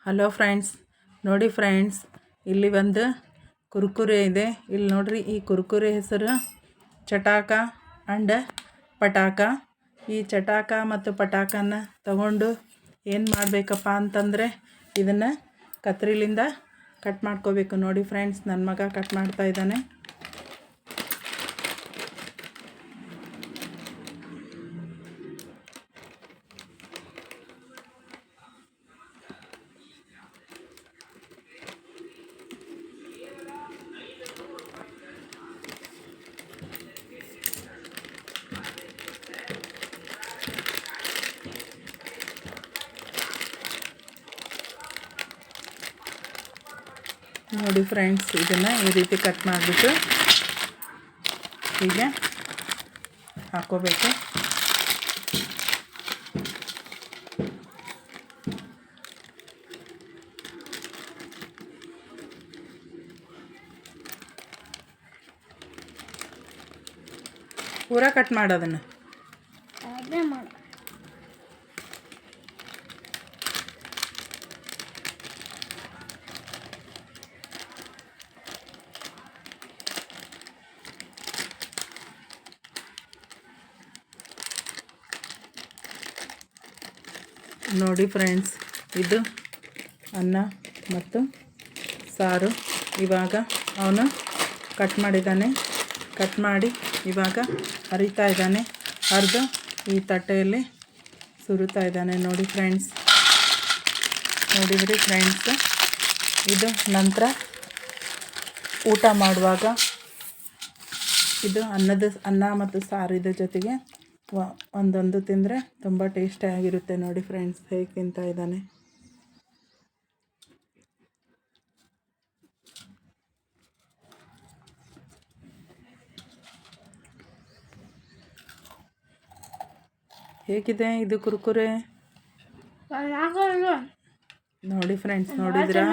Hello friends, ನೋಡಿ friends, ಇಲ್ಲಿ ಒಂದು ಕುರ್ಕುರೆ ಇದೆ. ಇಲ್ಲಿ ನೋಡ್ರಿ, ಈ ಕುರ್ಕುರೆ ಹೆಸರು ಚಟಾಕ ಆ್ಯಂಡ್ ಪಟಾಕ. ಈ ಚಟಾಕ ಮತ್ತು ಪಟಾಕನ ತಗೊಂಡು ಏನು ಮಾಡಬೇಕಪ್ಪ ಅಂತಂದರೆ ಇದನ್ನು ಕತ್ರಿಲಿಂದ ಕಟ್ ಮಾಡ್ಕೋಬೇಕು. ನೋಡಿ ಫ್ರೆಂಡ್ಸ್, ನನ್ನ ಮಗ ಕಟ್ ಮಾಡ್ತಾ ಇದ್ದಾನೆ. ನೋಡಿ ಫ್ರೆಂಡ್ಸ್, ಇದನ್ನು ಈ ರೀತಿ ಕಟ್ ಮಾಡಿಬಿಟ್ಟು ಹೀಗೆ ಹಾಕ್ಕೋಬೇಕು. ಪೂರ ಕಟ್ ಮಾಡೋದನ್ನು ನೋಡಿ ಫ್ರೆಂಡ್ಸ್, ಇದು ಅನ್ನ ಮತ್ತು ಸಾರು. ಇವಾಗ ಅವನು ಕಟ್ ಮಾಡಿದ್ದಾನೆ. ಕಟ್ ಮಾಡಿ ಇವಾಗ ಅರಿತಾ ಇದ್ದಾನೆ. ಅರ್ದು ಈ ತಟ್ಟೆಯಲ್ಲಿ ಸುರಿತಾ ಇದ್ದಾನೆ. ನೋಡಿ ಫ್ರೆಂಡ್ಸ್, ನೋಡಿದ್ರಿ ಫ್ರೆಂಡ್ಸ್, ಇದು ನಂತರ ಊಟ ಮಾಡುವಾಗ ಇದು ಅನ್ನ ಮತ್ತು ಸಾರಿದ ಜೊತೆಗೆ ಒಂದೊಂದು ತಿಂದರೆ ತುಂಬ ಟೇಸ್ಟಿಯಾಗಿರುತ್ತೆ. ನೋಡಿ ಫ್ರೆಂಡ್ಸ್, ಹೇಗೆ ತಿಂತಾ ಇದ್ದಾನೆ. ಹೇಗಿದೆ ಇದು ಕುರ್ಕುರೆ? ನೋಡಿ ಫ್ರೆಂಡ್ಸ್, ನೋಡಿದ್ರಾ?